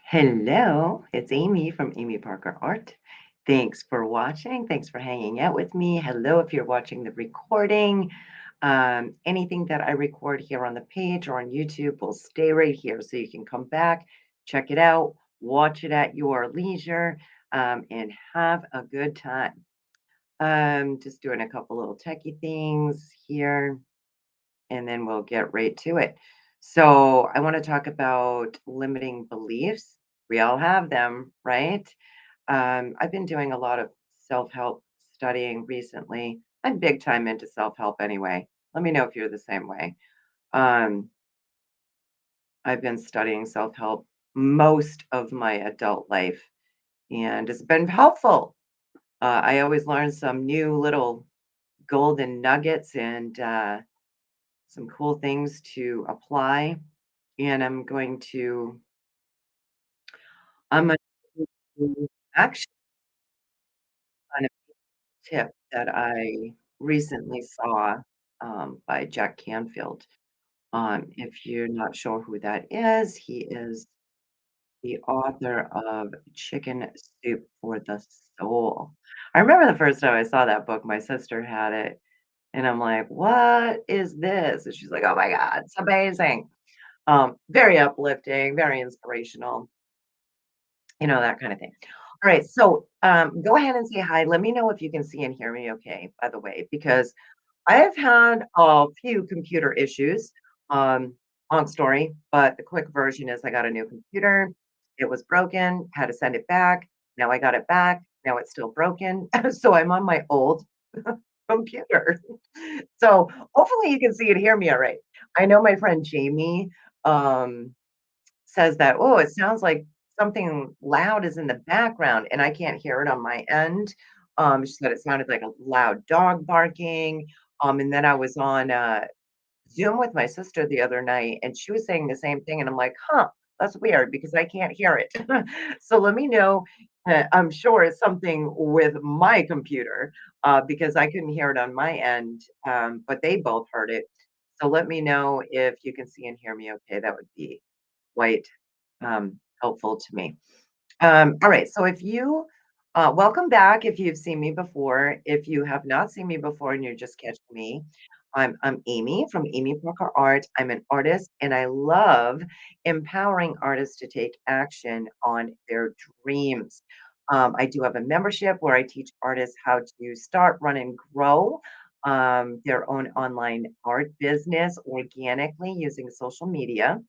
Hello, it's Amy from Amy Parker Art. Thanks for watching. Thanks for hanging out with me. Hello, if you're watching the recording. Anything that I record here on the page or on YouTube will stay right here. So you can come back, check it out, watch it at your leisure, and have a good time. Just doing a couple little techie things here, and then we'll get right to it. So, I want to talk about limiting beliefs. We all have them, right? I've been doing a lot of self help studying recently. I'm big time into self help anyway. Let me know if you're the same way. Um, I've been studying self help most of my adult life, and it's been helpful. I always learn some new little golden nuggets and some cool things to apply. And I'm gonna actually on a tip that I recently saw by Jack Canfield. If you're not sure who that is, he is the author of Chicken Soup for the Soul. I remember the first time I saw that book, my sister had it, and I'm like, "What is this?" And she's like, "Oh my God, it's amazing." Very uplifting, very inspirational. That kind of thing. All right, so, go ahead and say hi. Let me know if you can see and hear me okay, by the way, because I've had a few computer issues. Long story, but the quick version is I got a new computer. It was broken, had to send it back. Now I got it back. Now it's still broken. So I'm on my old computer. So hopefully you can see and hear me all right. I know my friend Jamie, um, says that, "Oh, it sounds like something loud is in the background," and I can't hear it on my end. She said it sounded like a loud dog barking. And then I was on Zoom with my sister the other night, and she was saying the same thing, and I'm like, "Huh, that's weird because I can't hear it." So let me know. I'm sure it's something with my computer because I couldn't hear it on my end, but they both heard it. So let me know if you can see and hear me okay. That would be quite helpful to me. All right, so if you welcome back if you've seen me before. If you have not seen me before and you're just catching me, I'm Amy from Amy Parker Art. I'm an artist and I love empowering artists to take action on their dreams. I do have a membership where I teach artists how to start, run, and grow their own online art business organically using social media.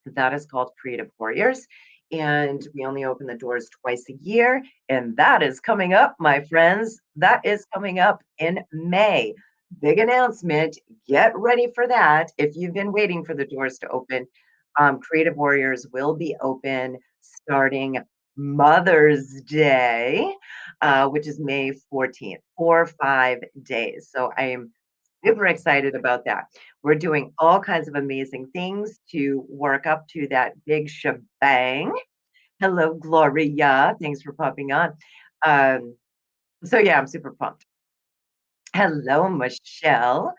That is called Creative Warriors. And we only open the doors twice a year. And that is coming up, my friends. That is coming up in May. Big announcement. Get ready for that. If you've been waiting for the doors to open, Creative Warriors will be open starting Mother's Day, which is May 14th, 5 days. So I am super excited about that. We're doing all kinds of amazing things to work up to that big shebang. Hello, Gloria. Thanks for popping on. Um, so yeah, I'm super pumped. Hello, Michelle.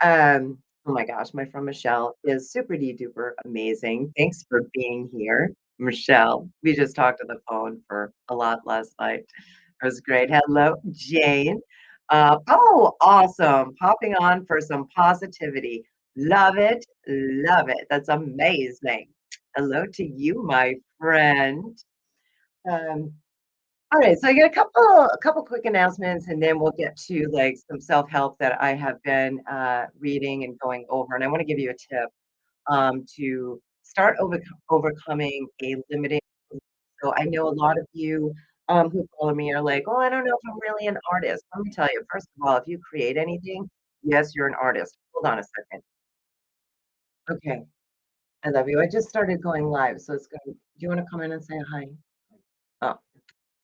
Oh my gosh, my friend Michelle is super duper amazing. Thanks for being here, Michelle. We just talked on the phone for a lot last night. It was great. Hello, Jane. Oh, awesome. Popping on for some positivity. Love it. Love it. That's amazing. Hello to you, my friend. Um, all right, so I got a couple quick announcements, and then we'll get to like some self-help that I have been reading and going over. And I want to give you a tip to start overcoming a limiting. So I know a lot of you who follow me are like, "Oh, I don't know if I'm really an artist." Let me tell you, first of all, if you create anything, yes, you're an artist. Hold on a second. Okay, I love you. I just started going live, so it's good. Do you want to come in and say hi? Oh,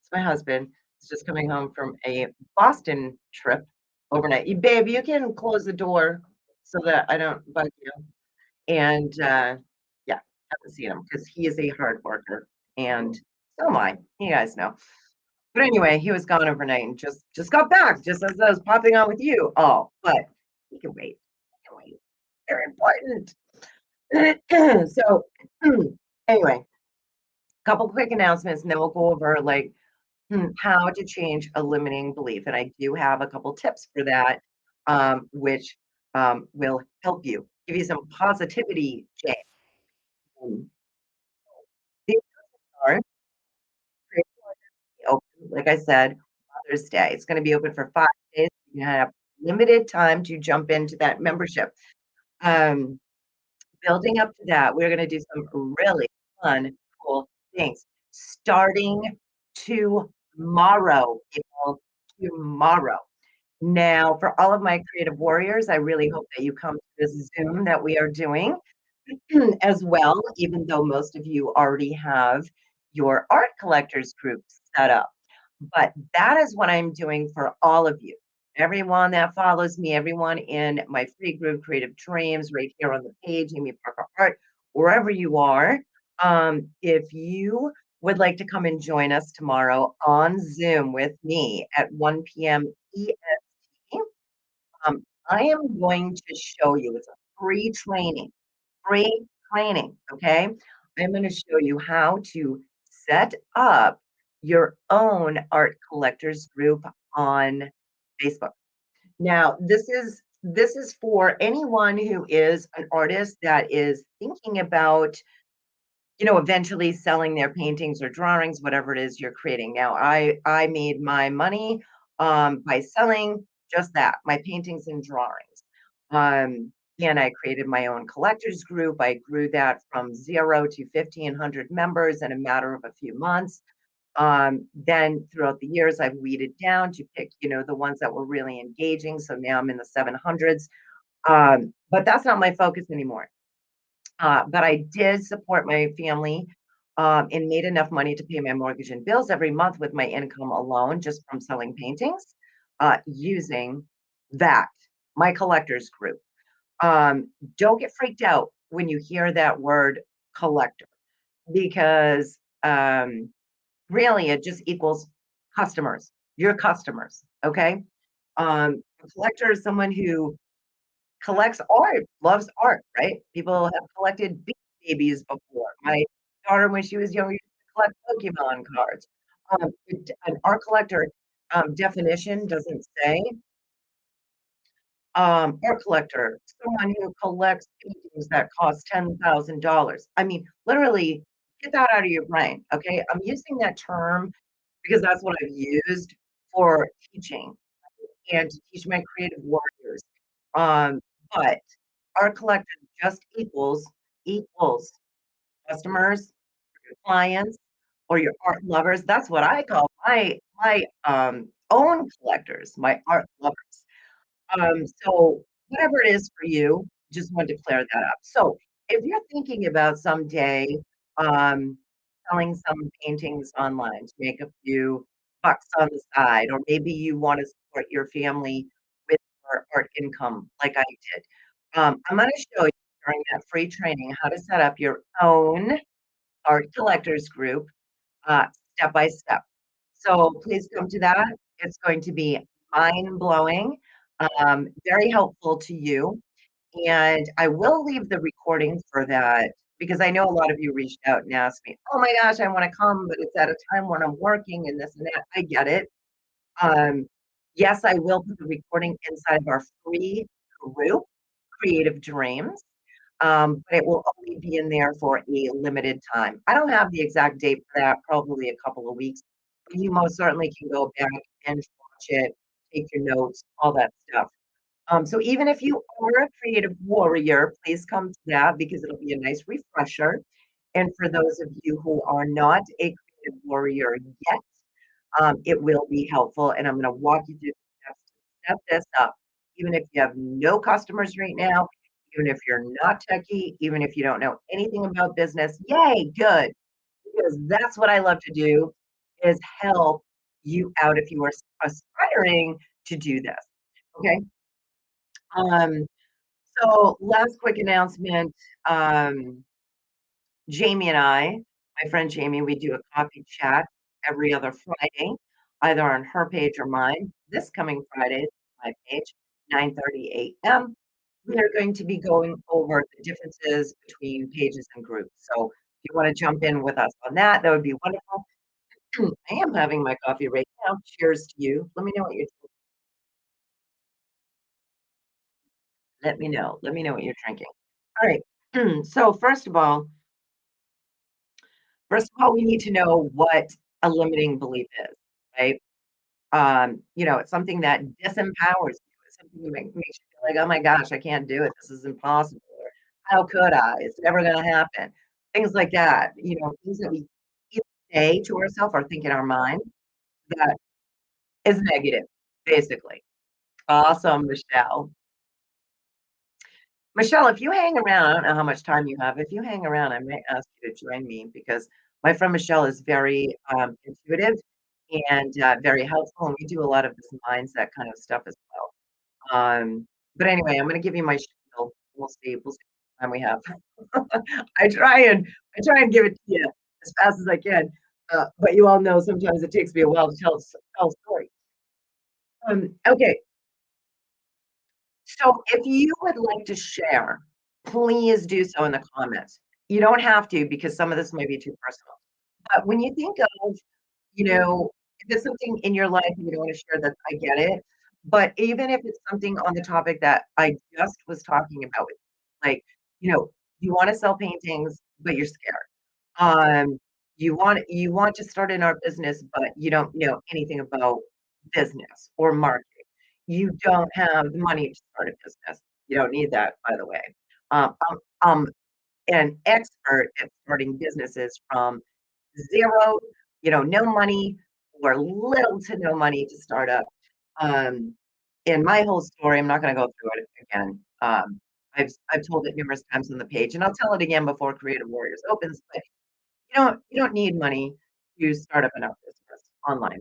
it's my husband. He's just coming home from a Boston trip overnight. Babe, you can close the door so that I don't bug you. And yeah, haven't seen him because he is a hard worker, and so am I. You guys know. But anyway, he was gone overnight and just got back, just as I was popping on with you. Oh, but he can wait. He can wait. Very important. So anyway, couple quick announcements, and then we'll go over like how to change a limiting belief. And I do have a couple tips for that, which will help you, give you some positivity, Jane. Um, These are open, like I said, Mother's Day. It's going to be open for 5 days. You have limited time to jump into that membership. Um, Building up to that, we're going to do some really fun, cool things starting tomorrow, people. Tomorrow. Now, for all of my creative warriors, I really hope that you come to this Zoom that we are doing as well, even though most of you already have your art collectors group set up. But that is what I'm doing for all of you. Everyone that follows me, everyone in my free group, Creative Dreams, right here on the page, Amy Parker Art, wherever you are. If you would like to come and join us tomorrow on Zoom with me at 1 p.m. EST, I am going to show you, it's a free training, okay? I'm going to show you how to set up your own art collectors group on Facebook. Now, this is for anyone who is an artist that is thinking about, eventually selling their paintings or drawings, whatever it is you're creating. Now, I made my money by selling just that, my paintings and drawings. And I created my own collectors group. I grew that from 0 to 1,500 members in a matter of a few months. Then throughout the years, I've weeded down to pick, the ones that were really engaging. So now I'm in the 700s. But that's not my focus anymore. But I did support my family, and made enough money to pay my mortgage and bills every month with my income alone, just from selling paintings, using that, my collectors group. Um, don't get freaked out when you hear that word collector, because really it just equals customers, your customers. Okay. A collector is someone who collects art, loves art, right? People have collected Beanie Babies before. My daughter, when she was younger, used to collect Pokemon cards. An art collector definition doesn't say art collector, someone who collects paintings that cost $10,000. I mean, literally, get that out of your brain. Okay, I'm using that term because that's what I've used for teaching and to teach my creative warriors. Um, but our collective just equals customers, your clients, or your art lovers. That's what I call my own collectors, my art lovers. So whatever it is for you, just wanted to clear that up. So if you're thinking about someday um, selling some paintings online to make a few bucks on the side, or maybe you want to support your family with your art income, like I did, I'm going to show you during that free training how to set up your own art collectors group uh, step by step. So please come to that. It's going to be mind blowing, very helpful to you. And I will leave the recording for that because I know a lot of you reached out and asked me, oh my gosh, I want to come, but it's at a time when I'm working and this and that. I get it. Um, yes, I will put the recording inside of our free group, Creative Dreams, but it will only be in there for a limited time. I don't have the exact date for that, probably a couple of weeks. But you most certainly can go back and watch it, take your notes, all that stuff. So even if you are a creative warrior, please come to that because it'll be a nice refresher. And for those of you who are not a creative warrior yet, it will be helpful. And I'm going to walk you through the steps to set this up. Even if you have no customers right now, even if you're not techie, even if you don't know anything about business, yay, good. Because that's what I love to do is help you out if you are aspiring to do this. Okay. Um, so last quick announcement. Um, Jamie and I, my friend Jamie, we do a coffee chat every other Friday, either on her page or mine. This coming Friday, my page, 9:30 a.m. We are going to be going over the differences between pages and groups. So you wanna jump in with us on that, that would be wonderful. I am having my coffee right now. Cheers to you. Let me know what you're let me know what you're drinking. Alright. So first of all, we need to know what a limiting belief is, right? It's something that disempowers you. It's something that makes you feel like, "Oh my gosh, I can't do it. This is impossible," or "How could I? It's never gonna happen." Things like that, things that we either say to ourselves or think in our mind that is negative, basically. Awesome, Michelle. Michelle, if you hang around, I don't know how much time you have. If you hang around, I might ask you to join me because my friend Michelle is very intuitive and very helpful, and we do a lot of this mindset kind of stuff as well. But anyway, I'm going to give you my spiel. We'll see what time we have. I try and I try and give it to you as fast as I can, but you all know sometimes it takes me a while to tell a story. Okay, so if you would like to share, please do so in the comments. You don't have to because some of this may be too personal. But when you think of, if it's something in your life and you don't want to share, that I get it. But even if it's something on the topic that I just was talking about, like, you want to sell paintings, but you're scared. Um, you want to start in our business, but you don't know anything about business or marketing. You don't have the money to start a business. You don't need that, by the way. I'm an expert at starting businesses from 0, no money or little to no money to start up. Um, and my whole story, I'm not gonna go through it again. I've told it numerous times on the page, and I'll tell it again before Creative Warriors opens, but you don't need money to start up an art business online.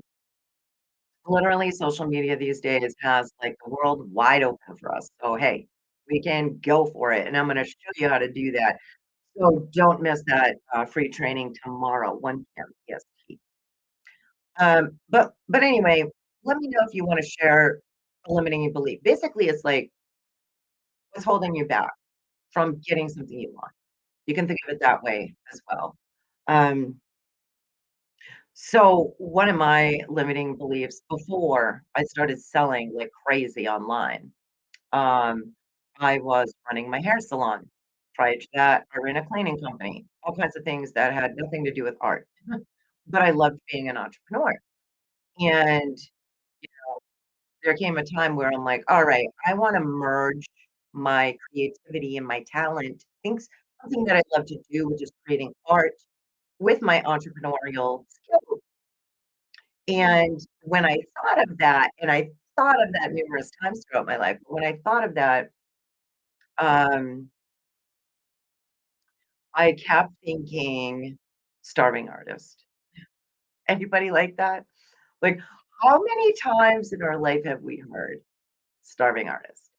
Literally, social media these days has, like, the world wide open for us. So, hey, we can go for it, and I'm gonna show you how to do that. So don't miss that, free training tomorrow, 1 p.m. EST. But anyway, let me know if you wanna share a limiting belief. Basically, it's like, what's holding you back from getting something you want? You can think of it that way as well. Um, so one of my limiting beliefs before I started selling like crazy online, um, I was running my hair salon. Prior to that, I ran a cleaning company, all kinds of things that had nothing to do with art. But I loved being an entrepreneur. And there came a time where I'm like, all right, I want to merge my creativity and my talent, things, something that I love to do, which is creating art with my entrepreneurial skills. And when I thought of that, and I thought of that numerous times throughout my life, when I thought of that, um, I kept thinking starving artist. Anybody like that? Like, how many times in our life have we heard starving artist?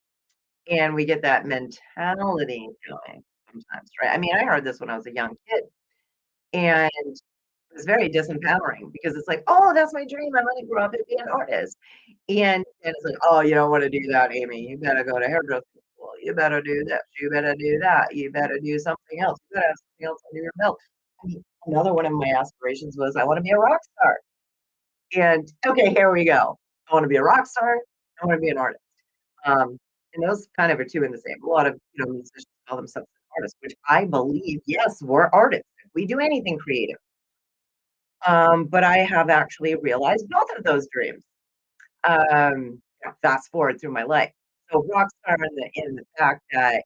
And we get that mentality going sometimes, right? I mean, I heard this when I was a young kid, and it was very disempowering because it's like, "Oh, that's my dream. I'm gonna grow up and be an artist." And it's like, "Oh, you don't wanna do that, Amy. You better go to hairdressing school. You better do this. You better do that. You better do something else. You better have something else under your belt." I mean, another one of my aspirations was I wanna be a rock star. And, okay, here we go. I wanna be a rock star. I wanna be an artist. And those kind of are 2 in the same. A lot of, musicians call themselves artists, which I believe, yes, we're artists. We do anything creative. But I have actually realized both of those dreams. Fast forward through my life. So rockstar in the fact that,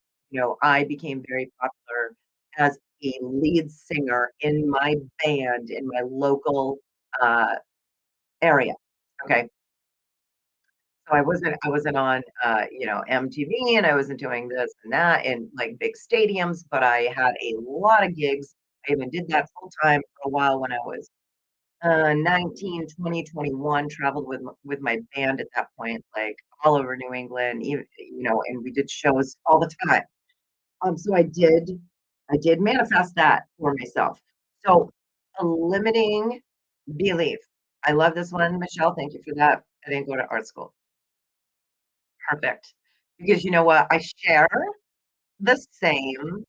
I became very popular as a lead singer in my band in my local, uh, area. Okay. So I wasn't on, MTV, and I wasn't doing this and that in, like, big stadiums, but I had a lot of gigs. I even did that full time for a while when I was, 19, 20, 21, traveled with my band at that point, like, all over New England, even and we did shows all the time. So I did manifest that for myself. So, a limiting belief. I love this one, Michelle, thank you for that. I didn't go to art school. Perfect. Because you know what? I share the same,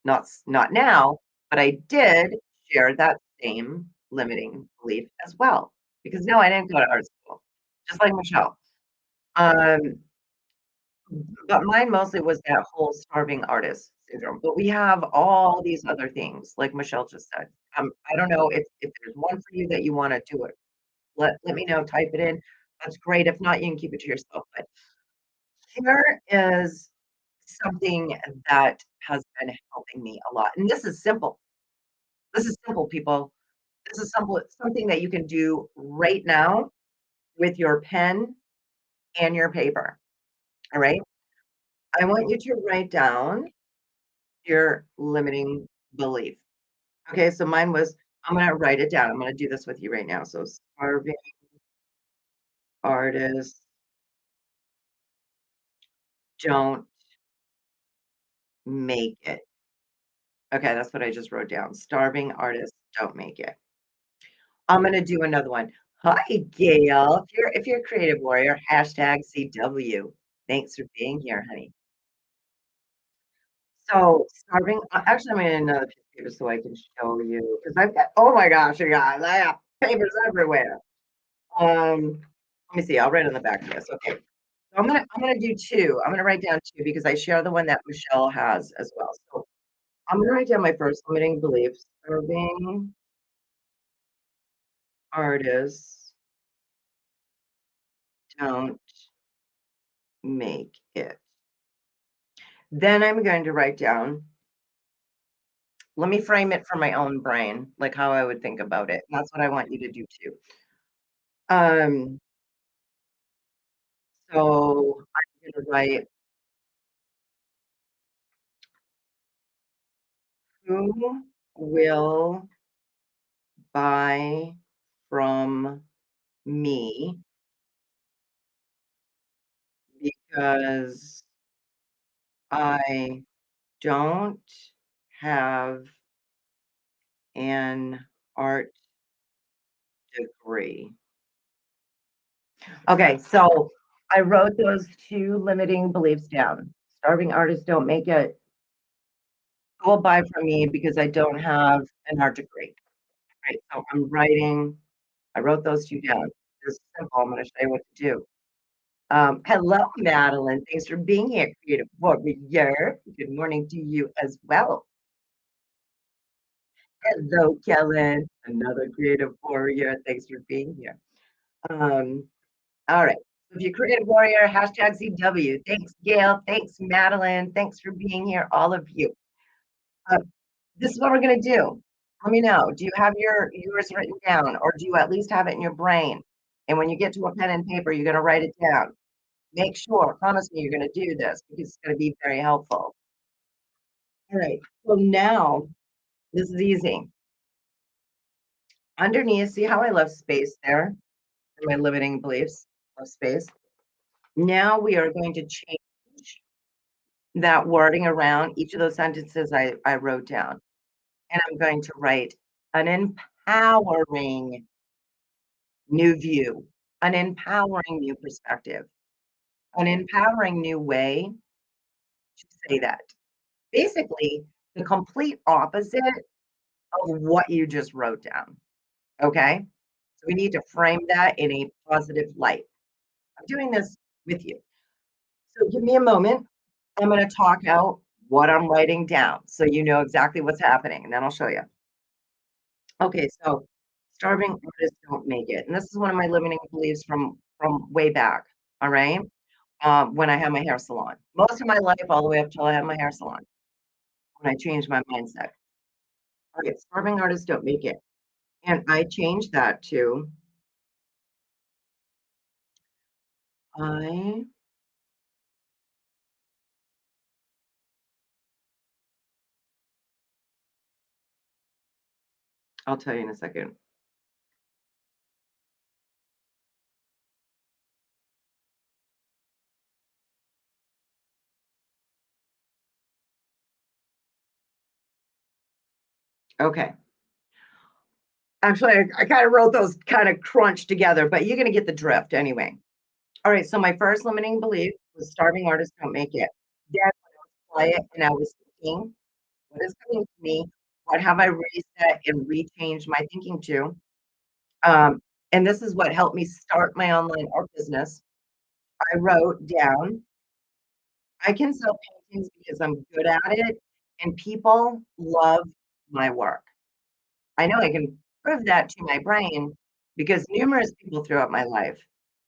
not now, but I did share that same limiting belief as well, because no, I didn't go to art school, just like Michelle. Um, but mine mostly was that whole starving artist syndrome. But we have all these other things, like Michelle just said. I don't know if there's one for you that you want to do it. Let me know. Type it in. That's great. If not, you can keep it to yourself. But here is something that has been helping me a lot, and this is simple. This is simple, people. This is simple. It's something that you can do right now with your pen and your paper. All right. I want you to write down your limiting belief. Okay, so mine was, I'm gonna write it down. I'm gonna do this with you right now. So starving artists don't make it. Okay, that's what I just wrote down. Starving artists don't make it. I'm gonna do another one. Hi, Gail. If you're a creative warrior, hashtag CW. Thanks for being here, honey. So starving, actually, I'm in another piece of paper so I can show you because I've got. Oh my gosh, you guys, I have papers everywhere. Let me see. I'll write on the back of this. Okay. So I'm gonna do two. I'm gonna write down two because I share the one that Michelle has as well. So I'm gonna write down my first limiting beliefs. Serving artists don't make it. Then I'm going to write down, let me frame it from my own brain, like how I would think about it. And that's what I want you to do too. Um, so I'm gonna write, who will buy from me because I don't have an art degree. Okay, so I wrote those two limiting beliefs down. Starving artists don't make it. Who will buy from me because I don't have an art degree. Right, so I wrote those two down. It's simple. I'm going to show you what to do. Hello, Madeline. Thanks for being here, Creative Warrior. Good morning to you as well. Hello, Kellen, another Creative Warrior. Thanks for being here. Um, all right. So if you're Creative Warrior, hashtag CW. Thanks, Gail. Thanks, Madeline. Thanks for being here, all of you. Uh, this is what we're going to do. Let me know. Do you have yours written down, or do you at least have it in your brain? And when you get to a pen and paper, you're going to write it down. Make sure, promise me you're going to do this because it's going to be very helpful. All right. So now this is easy. Underneath, see how I left space there for my limiting beliefs of space? Now we are going to change that wording around each of those sentences I wrote down. And I'm going to write an empowering new view, an empowering new perspective, an empowering new way to say that. Basically, the complete opposite of what you just wrote down. Okay? So we need to frame that in a positive light. I'm doing this with you. So give me a moment. I'm going to talk out what I'm writing down so you know exactly what's happening, and then I'll show you. Okay, so starving artists don't make it. And this is one of my limiting beliefs from way back. All right. When I had my hair salon. Most of my life, all the way up till I had my hair salon, when I changed my mindset. All right, starving artists don't make it. And I changed that to I I'll tell you in a second. Okay. Actually, I kind of wrote those kind of crunched together, but you're going to get the drift anyway. All right. So my first limiting belief was starving artists don't make it. Then when I was quiet and I was thinking, what is coming to me? What have I reset and rechanged my thinking to? Um, and this is what helped me start my online art business. I wrote down, I can sell paintings because I'm good at it and people love my work. I know I can prove that to my brain because numerous people throughout my life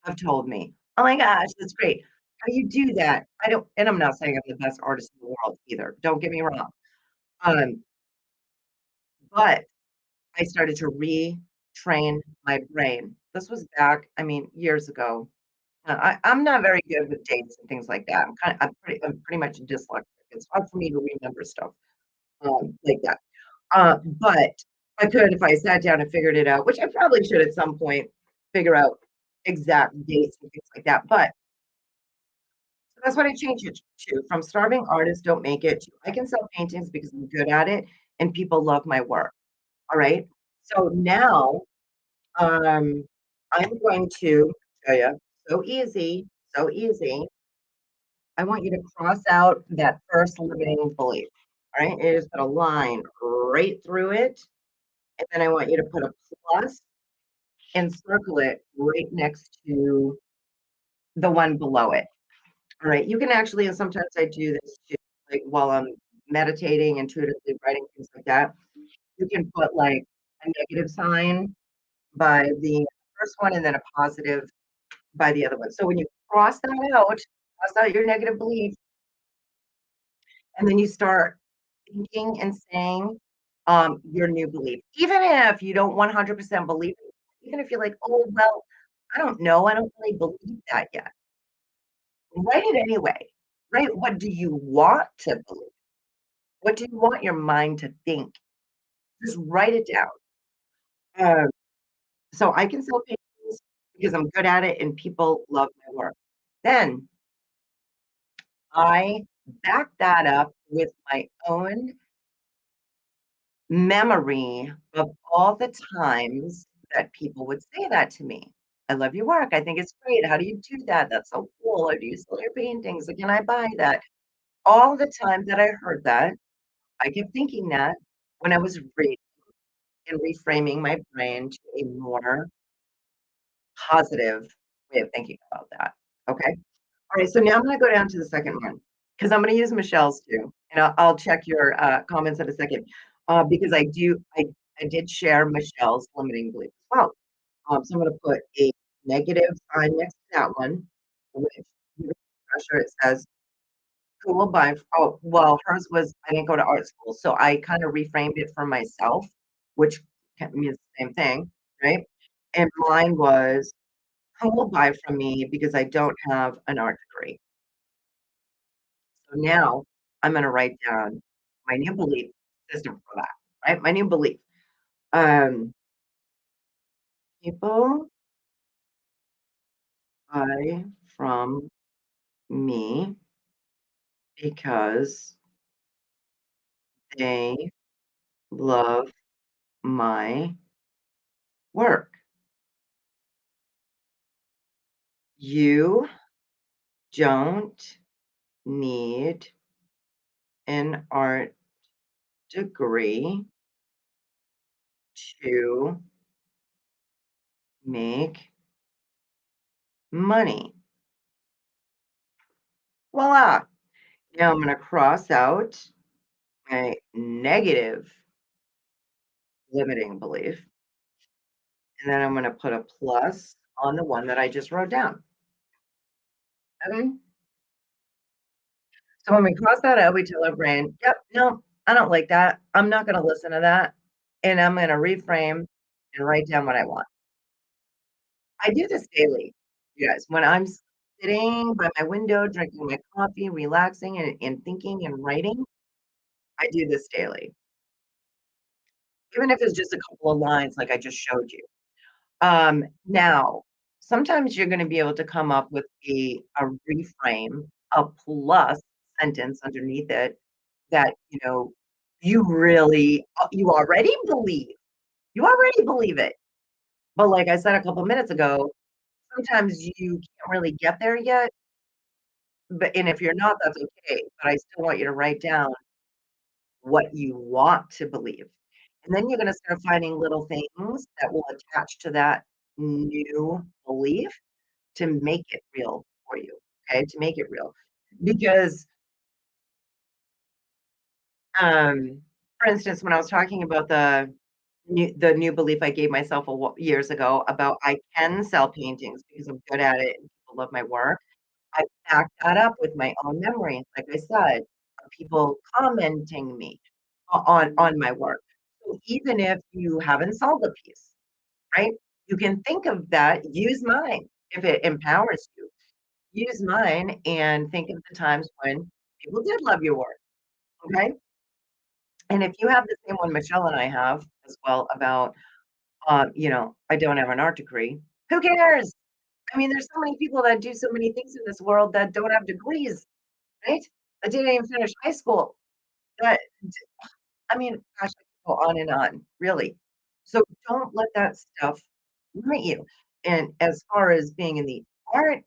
have told me, "Oh my gosh, that's great. How do you do that?" I don't, and I'm not saying I'm the best artist in the world either. Don't get me wrong. Um, but I started to retrain my brain. This was back, I mean, years ago. I'm not very good with dates and things like that. I'm pretty much dyslexic. It's hard for me to remember stuff like that. But I could if I sat down and figured it out, which I probably should at some point figure out exact dates and things like that. But so that's what I changed it to from starving artists don't make it to I can sell paintings because I'm good at it and people love my work. All right. So now I'm going to show you so easy, so easy. I want you to cross out that first limiting belief. All right. You just put a line right through it. And then I want you to put a plus and circle it right next to the one below it. All right. You can actually, and sometimes I do this too, like while I'm meditating, intuitively writing things like that. You can put like a negative sign by the first one and then a positive by the other one. So when you cross out your negative belief, and then you start thinking and saying your new belief. Even if you don't 100% believe it, even if you're like, oh, well, I don't know, I don't really believe that yet. Write it anyway. Right? What do you want to believe? What do you want your mind to think? Just write it down. Um, so I can sell paintings because I'm good at it and people love my work. Then I back that up with my own memory of all the times that people would say that to me. "I love your work. I think it's great. How do you do that? That's so cool. Or do you sell your paintings? Or can I buy that?" All the time that I heard that, I kept thinking that when I was reading and reframing my brain to a more positive way of thinking about that. Okay? Alright, so now I'm gonna go down to the second one because 'cause I'm gonna use Michelle's too, and I'll check your, comments in a second, because I did share Michelle's limiting belief as well. So I'm gonna put a negative sign next to that one, which pressure it says, "Who will buy" oh, well, hers was I didn't go to art school, so I kinda reframed it for myself, which means the same thing, right? And mine was, "Who will buy from me because I don't have an art degree?" So now I'm gonna write down my new belief system for that, right? My new belief. Um, People buy from me because they love my work. You don't need an art degree to make money. Voila. Now I'm going to cross out my negative limiting belief, and then I'm going to put a plus on the one that I just wrote down. Okay. So when we cross that out, we tell our brain, yep, no, I don't like that. I'm not going to listen to that. And I'm going to reframe and write down what I want. I do this daily, you guys. When I'm sitting by my window, drinking my coffee, relaxing and thinking and writing, I do this daily. Even if it's just a couple of lines like I just showed you. Now, sometimes you're gonna be able to come up with a reframe, a plus sentence underneath it that, you really you already believe. You already believe it. But like I said a couple minutes ago, sometimes you can't really get there yet, but and if you're not, that's okay, but I still want you to write down what you want to believe. And then you're gonna start finding little things that will attach to that new belief to make it real for you, okay? To make it real. Because, for instance, when I was talking about the new belief I gave myself years ago about I can sell paintings because I'm good at it and people love my work. I backed that up with my own memory, like I said, of people commenting me on my work. So even if you haven't sold a piece, right? You can think of that, use mine if it empowers you. Use mine and think of the times when people did love your work, okay? And if you have the same one Michelle and I have as well about, I don't have an art degree. Who cares? I mean, there's so many people that do so many things in this world that don't have degrees, right? That didn't even finish high school. That I mean, gosh, I could go on and on, really. So don't let that stuff limit you. And as far as being in the art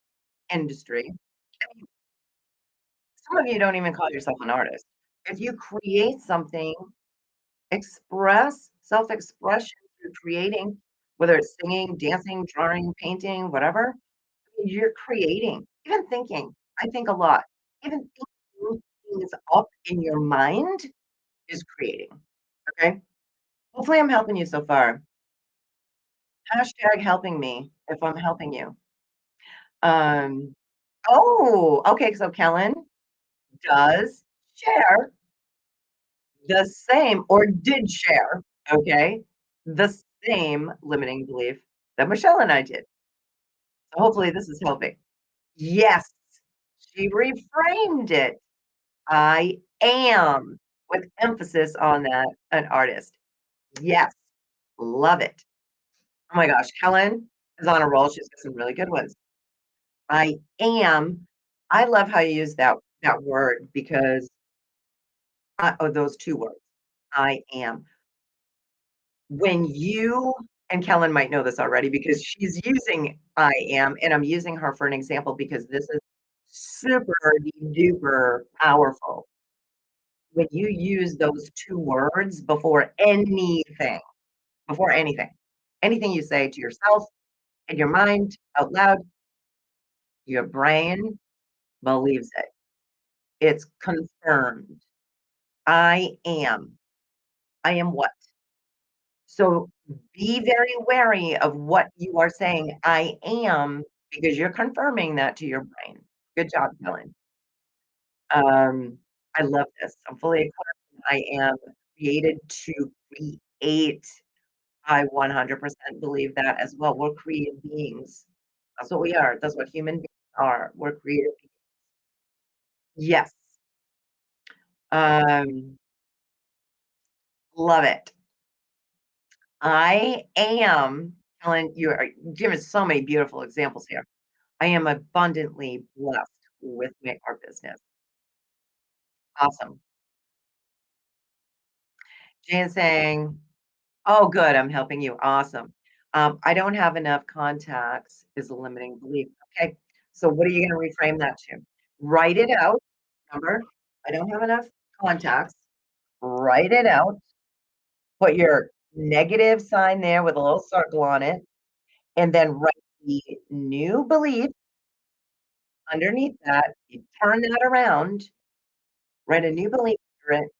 industry, I mean, some of you don't even call yourself an artist. If you create something, express self-expression through creating, whether it's singing, dancing, drawing, painting, whatever, you're creating. Even thinking. I think a lot. Even thinking things up in your mind is creating. Okay? Hopefully I'm helping you so far. Hashtag helping me if I'm helping you. Um, oh, okay, so Kellen does share the same or did share, okay, the same limiting belief that Michelle and I did. So hopefully this is helping. Yes, she reframed it. I am, with emphasis on that, an artist. Yes, love it. Oh my gosh, Helen is on a roll. She's got some really good ones. I am. I love how you use that word because those two words. I am. When you and Kellen might know this already because she's using I am, and I'm using her for an example because this is super duper powerful. When you use those two words before anything you say to yourself in your mind out loud, your brain believes it. It's confirmed. I am. I am what? So be very wary of what you are saying, I am, because you're confirming that to your brain. Good job, Helen. I love this. I'm fully equipped. I am created to create. I 100% believe that as well. We're creative beings. That's what we are. That's what human beings are. We're creative beings. Yes. Um, love it. I am, Helen, you are giving so many beautiful examples here. I am abundantly blessed with my art business. Awesome. Jane saying, "Oh, good, I'm helping you. Awesome. I don't have enough contacts is a limiting belief." Okay, so what are you going to reframe that to? Write it out. Remember, I don't have enough contacts. Write it out. Put your negative sign there with a little circle on it, and then write the new belief underneath that. You turn that around, write a new belief under it,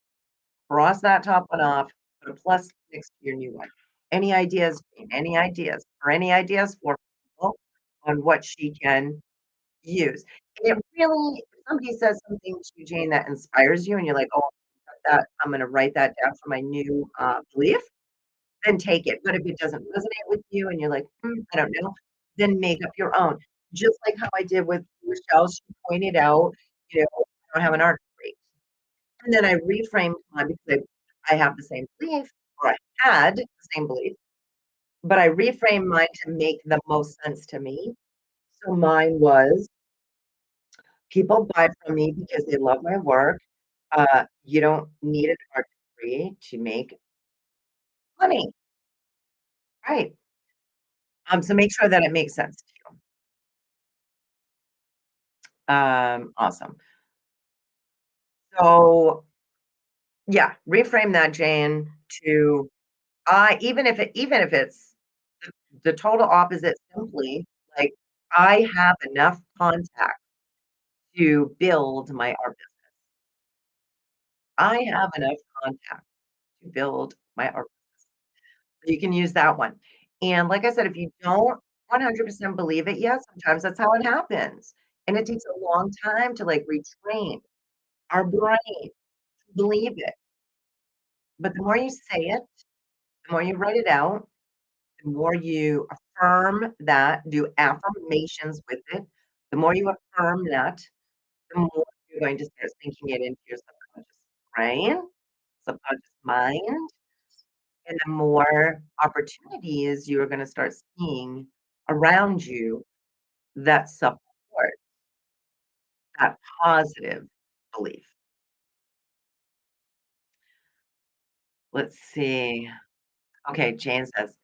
cross that top one off, put a plus next to your new one. Any ideas, Jane? Any ideas? Or any ideas for people on what she can use? And it really, if somebody says something to you, Jane, that inspires you, and you're like, "Oh, that I'm gonna write that down for my new belief," then take it. But if it doesn't resonate with you and you're like, I don't know, then make up your own. Just like how I did with Michelle, she pointed out, I don't have an art degree. And then I reframed mine because I have the same belief, or I had the same belief, but I reframed mine to make the most sense to me. So mine was people buy from me because they love my work. You don't need an art degree to make money, right? So make sure that it makes sense to you. Awesome. So Yeah, reframe that, Jane, to I even if it's the total opposite, simply, like, I have enough contact to build my art business. I have enough contact to build my art business. So you can use that one. And like I said, if you don't 100% believe it yet, sometimes that's how it happens. And it takes a long time to like retrain our brain to believe it. But the more you say it, the more you write it out, the more you affirm that, do affirmations with it, the more you affirm that, the more you're going to start thinking it into your subconscious brain, subconscious mind, and the more opportunities you're going to start seeing around you that support that positive belief. Let's see. Okay, Jane says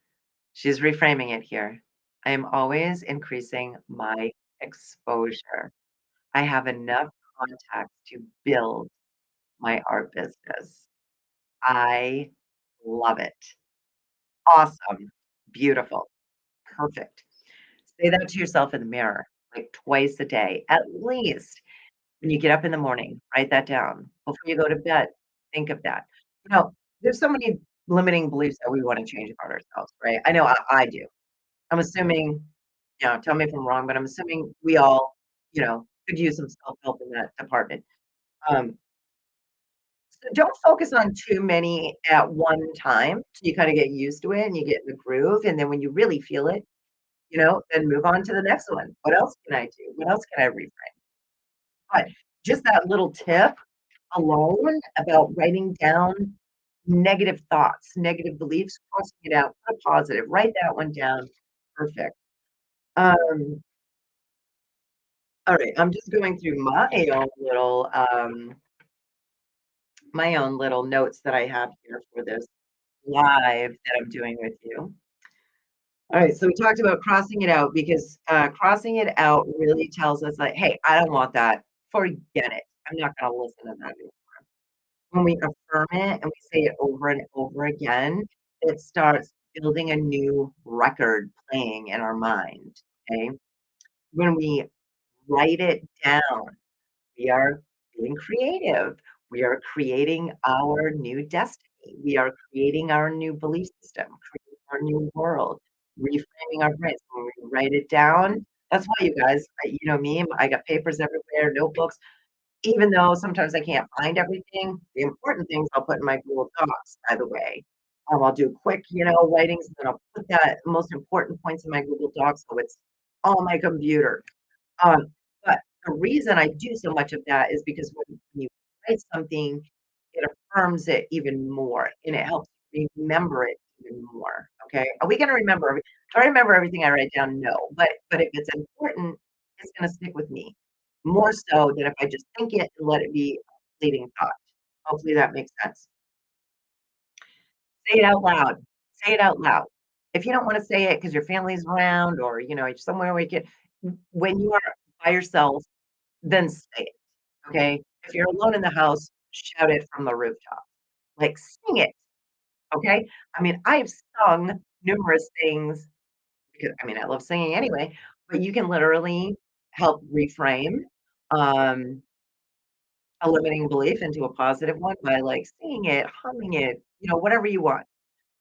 she's reframing it here. I am always increasing my exposure. I have enough contacts to build my art business. I love it. Awesome. Beautiful. Perfect. Say that to yourself in the mirror like twice a day, at least. When you get up in the morning, write that down. Before you go to bed, think of that. You know, there's so many limiting beliefs that we want to change about ourselves, right? I know I do. I'm assuming, tell me if I'm wrong, but I'm assuming we all, could use some self-help in that department. Um, so don't focus on too many at one time till you kind of get used to it and you get in the groove. And then when you really feel it, then move on to the next one. What else can I do? What else can I reframe? But just that little tip alone about writing down negative thoughts, negative beliefs, crossing it out, put a positive, write that one down. Perfect. Um, all right, I'm just going through my own little notes that I have here for this live that I'm doing with you. All right, so we talked about crossing it out because crossing it out really tells us like, hey, I don't want that. Forget it. I'm not going to listen to that anymore. When we affirm it and we say it over and over again, it starts building a new record playing in our mind. Okay. When we write it down, we are being creative. We are creating our new destiny. We are creating our new belief system, creating our new world, reframing our brains. When we write it down, that's why you guys, you know me, I got papers everywhere, notebooks. Even though sometimes I can't find everything, the important things I'll put in my Google Docs, by the way. I'll do quick, writings, and then I'll put that most important points in my Google Docs so it's on my computer. Um, but the reason I do so much of that is because when you write something, it affirms it even more and it helps you remember it even more. Okay. Are we gonna remember do I remember everything I write down? No. But if it's important, it's gonna stick with me. More so than if I just think it and let it be a fleeting thought. Hopefully that makes sense. Say it out loud. Say it out loud. If you don't want to say it because your family's around or you're somewhere where you can when you are by yourself, then say it, okay? If you're alone in the house, shout it from the rooftop. Like, sing it, okay? I mean, I've sung numerous things because, I mean, I love singing anyway, but you can literally help reframe, um, a limiting belief into a positive one by, like, singing it, humming it, whatever you want.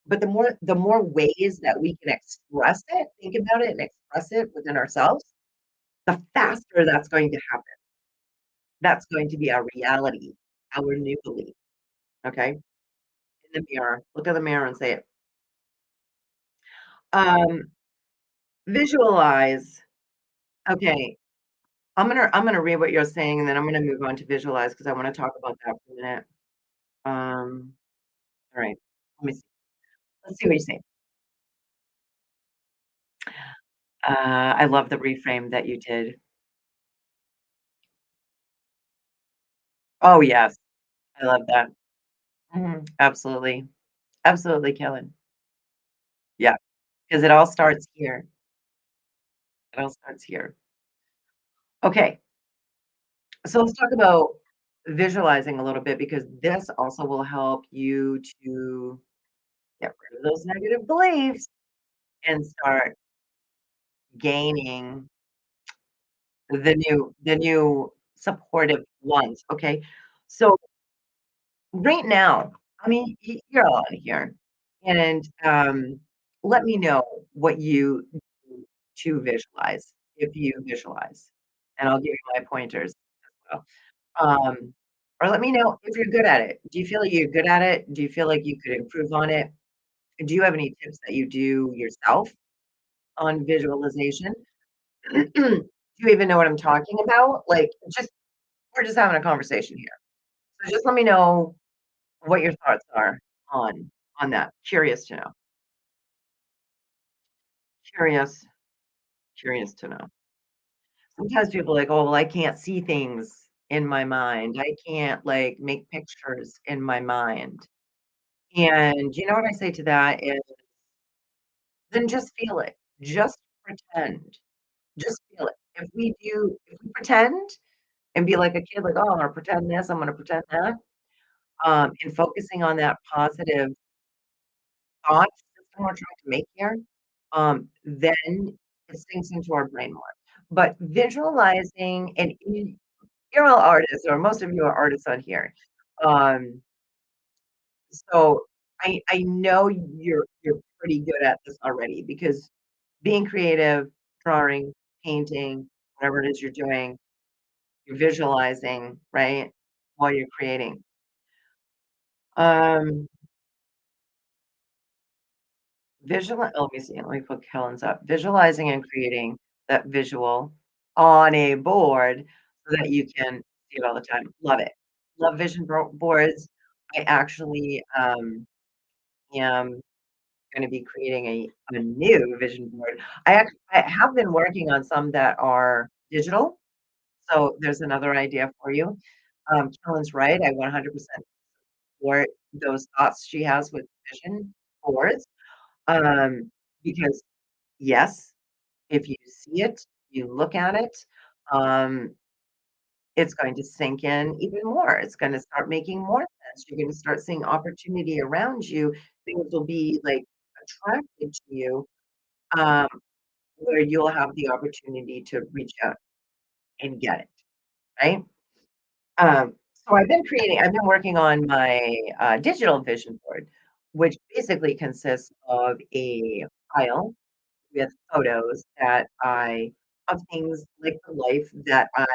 But the more ways that we can express it, think about it and express it within ourselves, the faster that's going to happen. That's going to be our reality, our new belief, okay? In the mirror, look at the mirror and say it. Um, visualize. Okay, I'm gonna read what you're saying, and then I'm gonna move on to visualize because I wanna talk about that for a minute. All right, let me see. Let's see what you say. I love the reframe that you did. Oh, yes, I love that. Mhm, absolutely. Absolutely, Kellen. Yeah, because it all starts here. It all starts here. Okay, so let's talk about visualizing a little bit because this also will help you to get rid of those negative beliefs and start gaining the new supportive ones, okay? So, right now, I mean, you're all in here, and, let me know what you do to visualize, if you visualize, and I'll give you my pointers as well. Or let me know if you're good at it. Do you feel like you're good at it? Do you feel like you could improve on it? Do you have any tips that you do yourself on visualization? Do you even know what I'm talking about? Like, just we're just having a conversation here. So just let me know what your thoughts are on that. Curious to know. Curious, curious to know. Sometimes people are like, "Oh, well, I can't see things in my mind. I can't like make pictures in my mind." And you know what I say to that is then just feel it. Just pretend. Just feel it. If we pretend and be like a kid, like, "Oh, I'm gonna pretend this, I'm gonna pretend that," and focusing on that positive thought system we're trying to make here, then it sinks into our brain more. But visualizing, and you're all artists, or most of you are artists on here. Um, so I know you're pretty good at this already because being creative, drawing, painting, whatever it is you're doing, you're visualizing, right? While you're creating. Um, let me see, let me put Kellen's up. Visualizing and creating that visual on a board so that you can see it all the time. Love it. Love boards. I actually am going to be creating a new vision board. I have been working on some that are digital. So there's another idea for you. Kellen's right. I 100% support those thoughts she has with vision boards. Because yes, if you see it, you look at it, um, it's going to sink in even more. It's gonna start making more sense. You're gonna start seeing opportunity around you. Things will be, like, attracted to you, um, where you'll have the opportunity to reach out and get it, right? So I've been working on my, digital vision board, which basically consists of a file with photos of things like the life that I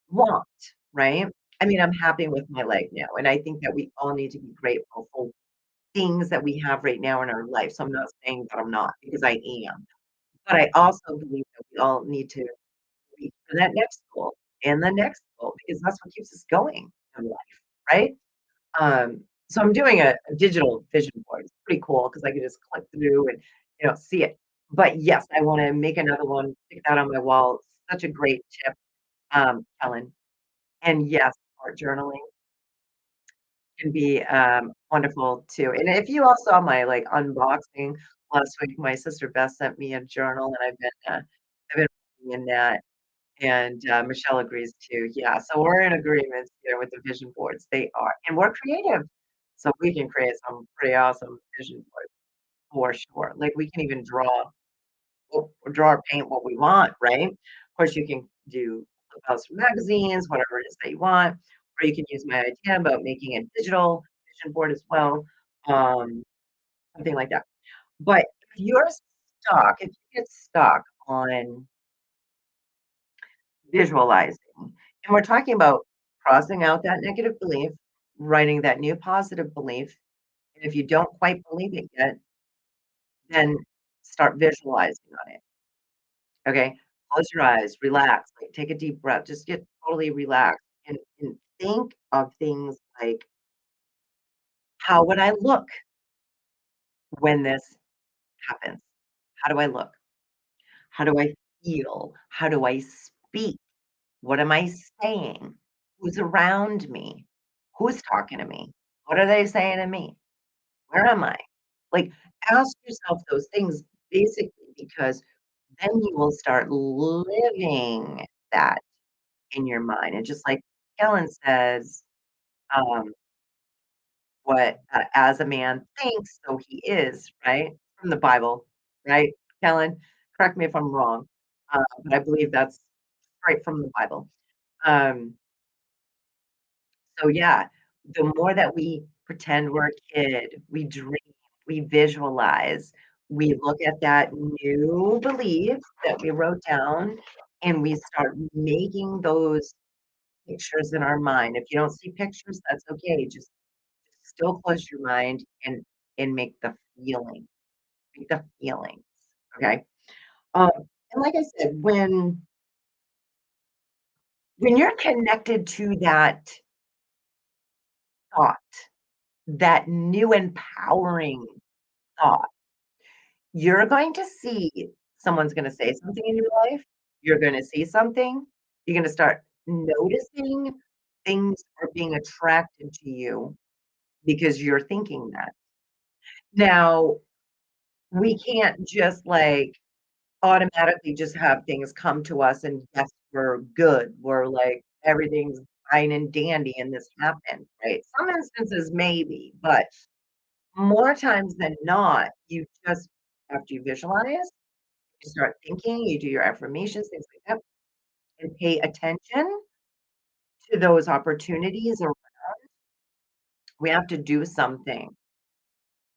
want, right? I mean, I'm happy with my life now, and I think that we all need to be grateful for things that we have right now in our life. So I'm not saying that I'm not, because I am. But I also believe that we all need to reach for that next goal and the next goal because that's what keeps us going in life, right? So I'm doing a digital vision board. It's pretty cool because I can just click through and see it. But yes, I want to make another one, stick that on my wall. Such a great tip, Helen. And yes, art journaling can be wonderful too. And if you all saw my like unboxing last week, my sister Beth sent me a journal, and I've been working in that. And Michelle agrees too. Yeah, so we're in agreement here with the vision boards. They are, and we're creative, so we can create some pretty awesome vision boards for sure. Like we can even draw or paint what we want, right? Of course, you can do clip from magazines, whatever it is that you want, or you can use my idea about making a digital vision board as well, um, something like that. But if you get stuck on visualizing. And we're talking about crossing out that negative belief, writing that new positive belief. And if you don't quite believe it yet, then start visualizing on it. Okay. Close your eyes, relax, like take a deep breath, just get totally relaxed and think of things like, how would I look when this happens? How do I look? How do I feel? How do I speak? What am I saying? Who's around me? Who's talking to me? What are they saying to me? Where am I? Like, ask yourself those things basically because then you will start living that in your mind and just like Kellen says, um, what, as a man thinks, so he is, right? From the Bible, right, Kellen? Correct me if I'm wrong, but I believe that's right from the Bible. Um, so yeah, the more that we pretend we're a kid, we dream, we visualize, we look at that new belief that we wrote down, and we start making those pictures in our mind. If you don't see pictures, that's okay. Just still close your mind and make the feelings. Okay. Um, and like I said, when you're connected to that thought, that new empowering thought, you're going to see someone's going to say something in your life. You're going to see something. You're going to start noticing things are being attracted to you because you're thinking that. Now, we can't just like automatically just have things come to us and yes, we're good. We're like everything's fine and dandy and this happened, right? Some instances maybe, but more times than not, you just after you visualize, you start thinking, you do your affirmations, things like that, and pay attention to those opportunities or we have to do something.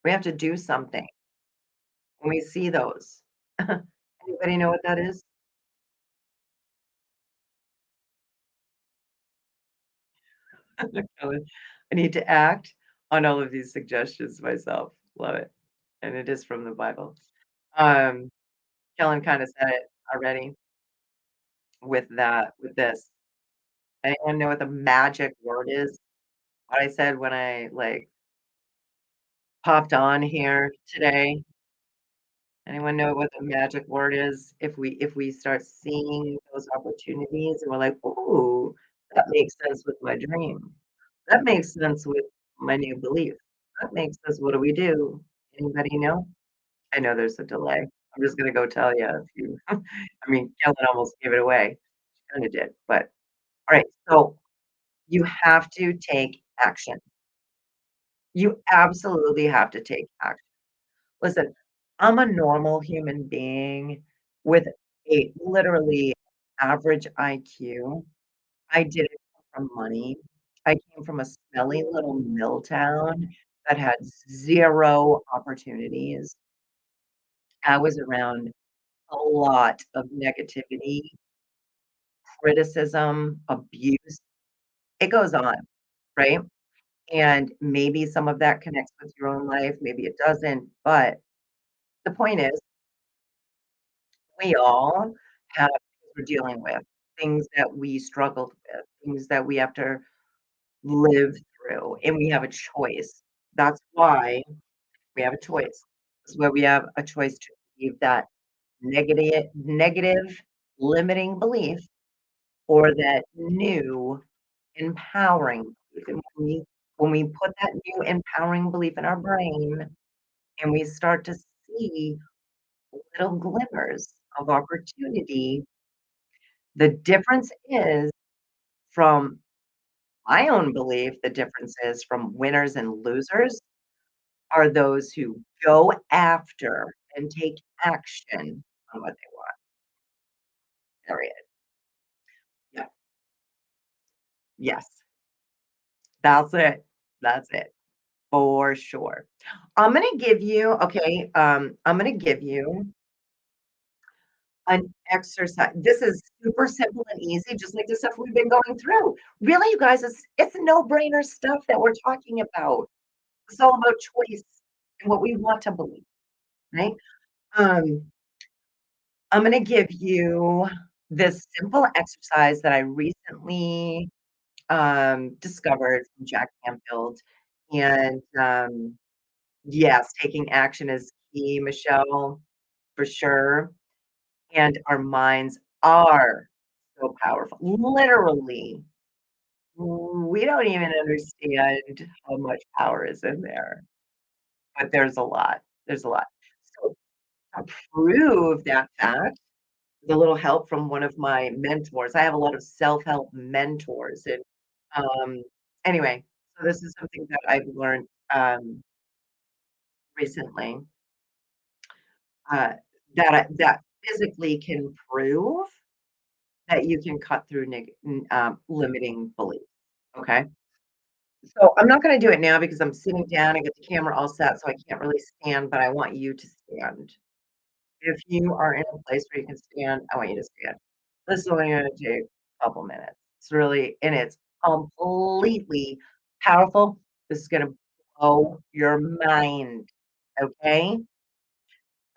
We have to do something when we see those. Anybody know what that is? Kellen, I need to act on all of these suggestions myself. Love it. And it is from the Bible. Um, Kellen kind of said it already with this. Anyone know what the magic word is? What I said when I like popped on here today. Anyone know what the magic word is? If we start seeing those opportunities and we're like, "Ooh, that makes sense with my dream. That makes sense with my new belief. That makes sense. What do we do?" Anybody know? I know there's a delay. I'm just gonna go tell you if you I mean, Kellen almost gave it away. She kinda did, but alright, so you have to take action. You absolutely have to take action. Listen, I'm a normal human being with a literally average IQ. I didn't come from money. I came from a smelly little mill town that had 0 opportunities. I was around a lot of negativity, criticism, abuse. It goes on, right? And maybe some of that connects with your own life, maybe it doesn't, but the point is we all have things we're dealing with, things that we struggled with, things that we have to live through, and we have a choice. That's why we have a choice. That's why we have a choice to believe that negative limiting belief or that new empowering belief. And when we put that new empowering belief in our brain and we start to see little glimmers of opportunity, the difference is from my own belief, the difference is from winners and losers are those who go after and take action on what they want, period. Yeah. Yes. That's it. That's it. For sure. I'm gonna give you an exercise. This is super simple and easy, just like the stuff we've been going through. Really, you guys, it's no-brainer stuff that we're talking about. It's all about choice and what we want to believe, right? Um, I'm gonna give you this simple exercise that I recently, discovered from Jack Canfield, and, yes, taking action is key, Michelle, for sure, and our minds are so powerful. Literally, we don't even understand how much power is in there, but there's a lot. There's a lot. So, to prove that fact, with a little help from one of my mentors, I have a lot of self-help mentors, and Um, anyway, so this is something that I've learned, recently, uh, that physically can prove that you can cut through limiting beliefs, okay? So, I'm not gonna do it now because I'm sitting down, I get the camera all set, so I can't really stand, but I want you to stand. If you are in a place where you can stand, I want you to stand. This is only gonna take a couple minutes. It's really and it's completely powerful. This is gonna blow your mind, okay?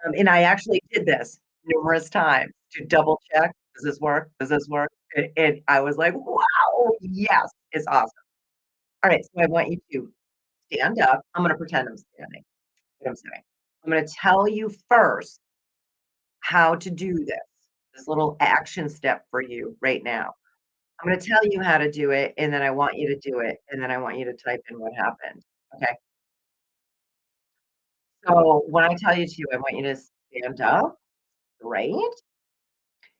And I actually did this numerous times to double check, "Does this work? Does this work?" And I was like, "Wow, yes, it's awesome." Alright, so I want you to stand up. I'm gonna pretend I'm standing, what I'm saying. I'm gonna tell you first how to do this little action step for you right now. I'm gonna tell you how to do it, and then I want you to do it, and then I want you to type in what happened, okay? So, when I tell you to, I want you to stand up, right?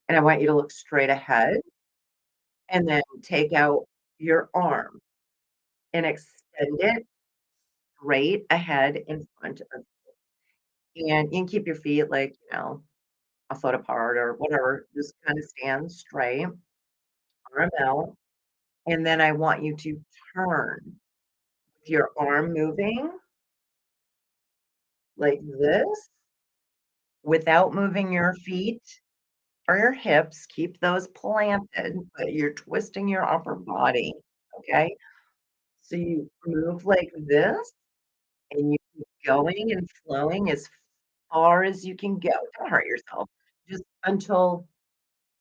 And I want you to look straight ahead, and then take out your arm and extend it straight ahead in front of and you can keep your feet, like, a foot apart or whatever, just kinda stand straight, arm out, and then I want you to turn with your arm moving like this without moving your feet or your hips, keep those planted, but you're twisting your upper body, okay? So you move like this, and you keep going and flowing as far as you can go. Don't hurt yourself, just until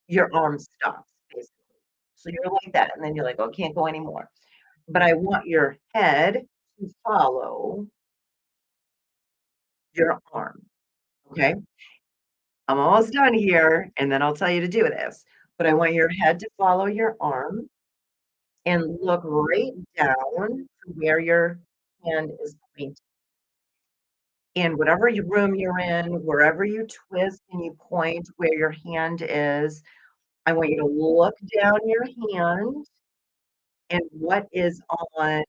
your arm stops, basically. So you're like that, and then you're like, "Oh, can't go anymore." But I want your head to follow your arm, okay? I'm almost done here, and then I'll tell you to do this. But I want your head to follow your arm and look right down to where your hand is pointing. In whatever room you're in, wherever you twist and you point where your hand is, I want you to look down your hand and what is on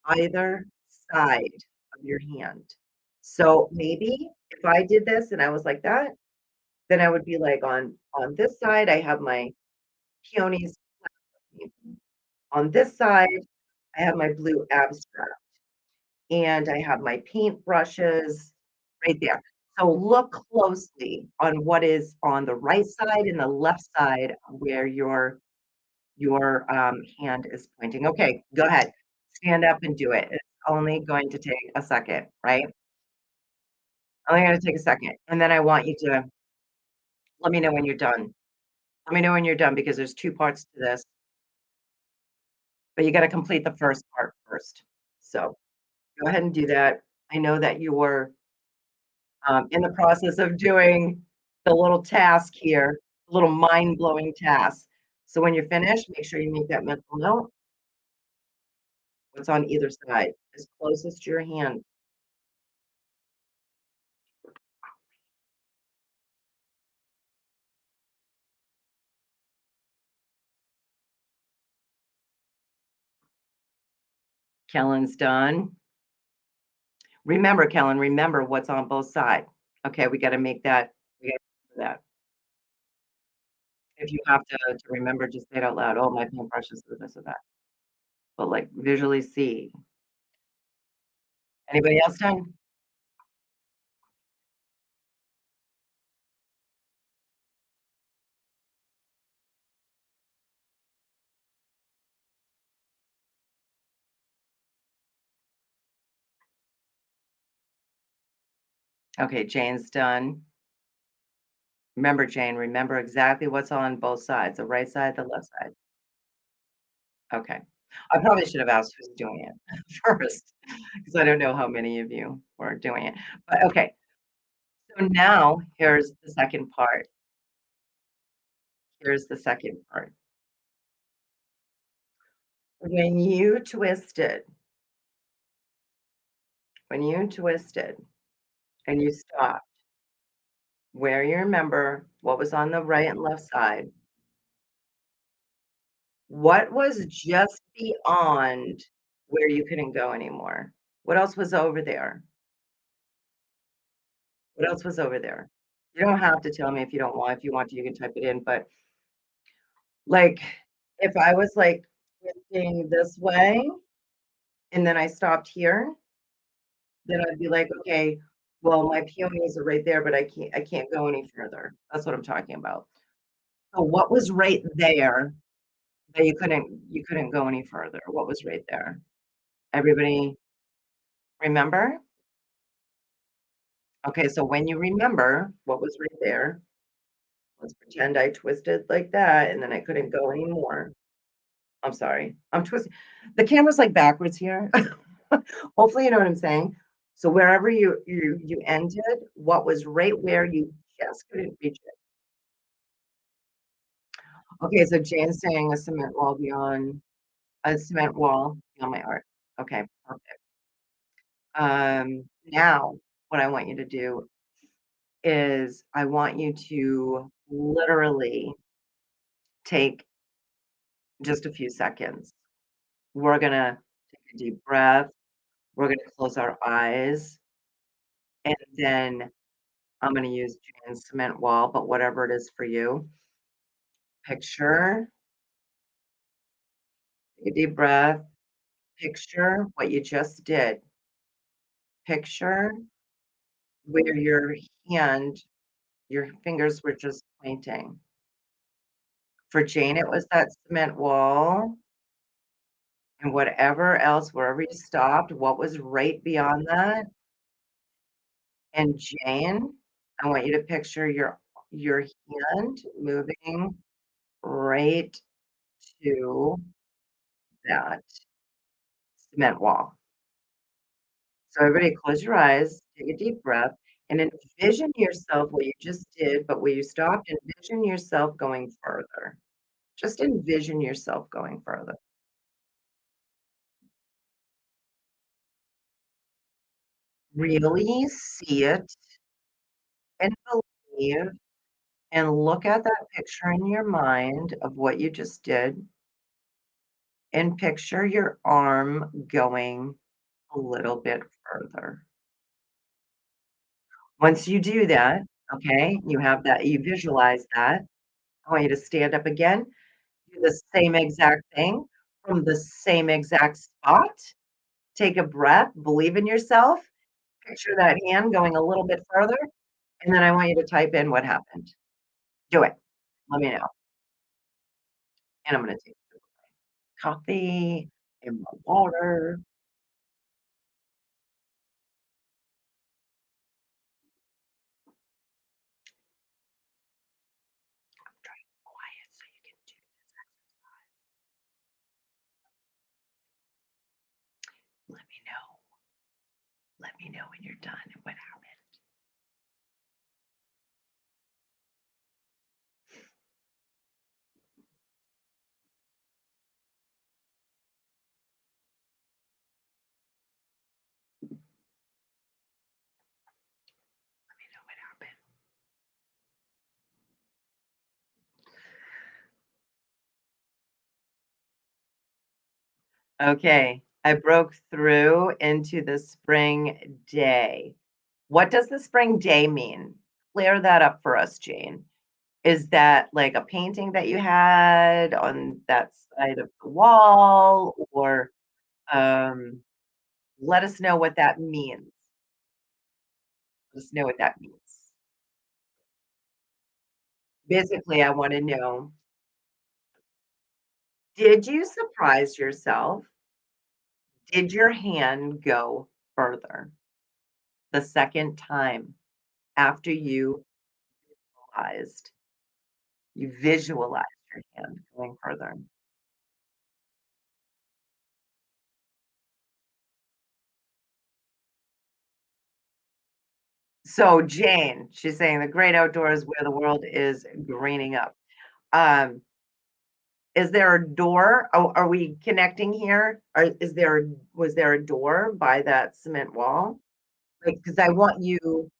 either side of your hand. So maybe if I did this and I was like that, then I would be like on this side, I have my peonies. On this side, I have my blue abstract and I have my paint brushes right there. So look closely on what is on the right side and the left side where your hand is pointing. Okay, go ahead. Stand up and do it. It's only going to take a second, right? Only gonna take a second. And then I want you to let me know when you're done. Let me know when you're done because there's 2 parts to this, but you gotta complete the first part first. So go ahead and do that. I know that you're in the process of doing the little task here, little mind-blowing task. So when you're finished, make sure you make that mental note, what's on either side, as closest to your hand. Kellen's done. Remember, Kellen, remember what's on both sides. Okay, we gotta make that we gotta remember that. If you have to remember, just say it out loud, "Oh, my paintbrush is this or that." But, like, visually see. Anybody else done? Okay, Jane's done. Remember, Jane, remember exactly what's on both sides, the right side, the left side. Okay. I probably should have asked who's doing it first, because I don't know how many of you were doing it. But, okay, so now here's the second part. Here's the second part. When you twisted when you twisted and you stopped, where you remember what was on the right and left side, What was just beyond where you couldn't go anymore? What else was over there? What else was over there? You don't have to tell me if you don't want. If you want to, you can type it in, but, like, if I was, like, twisting this way and then I stopped here, then I'd be like, "Okay, well, my peonies are right there, but I can't go any further." That's what I'm talking about. So what was right there that you couldn't go any further? What was right there? Everybody remember? Okay, so when you remember what was right there, let's pretend I twisted like that and then I couldn't go anymore. I'm sorry. I'm twisting. The camera's like backwards here. Hopefully you know what I'm saying. So wherever you ended, what was right where you just couldn't reach it. Okay, so Jane's saying a cement wall beyond my art. Okay, perfect. Now what I want you to do is I want you to literally take just a few seconds. We're gonna take a deep breath. We're gonna close our eyes, and then I'm gonna use Jan's cement wall, but whatever it is for you. Picture, take a deep breath. Picture what you just did. Picture where your fingers were just pointing. For Jane, it was that cement wall, and whatever else, wherever you stopped, what was right beyond that? And Jane, I want you to picture your hand moving right to that cement wall. So everybody close your eyes, take a deep breath, and envision yourself what you just did, but where you stopped, envision yourself going further. Just envision yourself going further. Really see it and believe and look at that picture in your mind of what you just did and picture your arm going a little bit further. Once you do that, okay, you visualize that. I want you to stand up again, do the same exact thing from the same exact spot. Take a breath, believe in yourself, picture that hand going a little bit further, and then I want you to type in what happened. Do it. Let me know. And I'm gonna take a coffee and my water. Try to be quiet so you can do this exercise. Let me know. Let me know when you're done and what happened. Let me know what happened. Okay, I broke through into the spring day. What does the spring day mean? Clear that up for us, Jane. Is that like a painting that you had on that side of the wall? Or let us know what that means. Let us know what that means. Basically, I want to know, did you surprise yourself? Did your hand go further the second time after visualized you visualized your hand going further? So Jane, she's saying the great outdoors where the world is greening up. Um, is there a door? Oh, are we connecting here? Was there a door by that cement wall? Like, because I want you,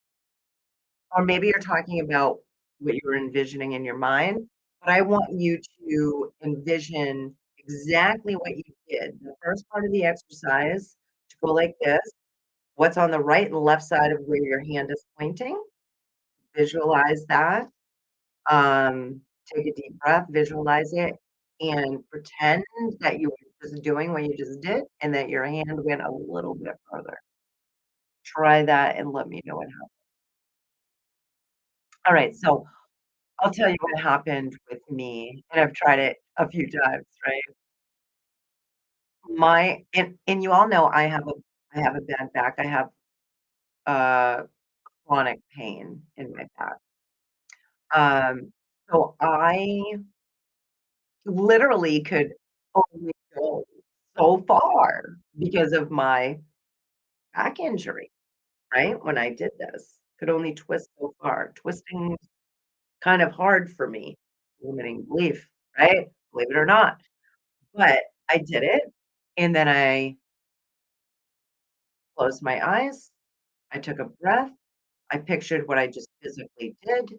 or maybe you're talking about what you were envisioning in your mind, but I want you to envision exactly what you did. The first part of the exercise to go like this, what's on the right and left side of where your hand is pointing, visualize that. Take a deep breath, visualize it, and pretend that you were just doing what you just did and that your hand went a little bit further. Try that and let me know what happens. All right, so I'll tell you what happened with me, and I've tried it a few times, right? And you all know I have a bad back. I have uh chronic pain in my back. Um, so I literally could only go so far because of my back injury, right? When I did this, could only twist so far. Twisting kind of hard for me, limiting belief, right? Believe it or not. But I did it, and then I closed my eyes, I took a breath, I pictured what I just physically did,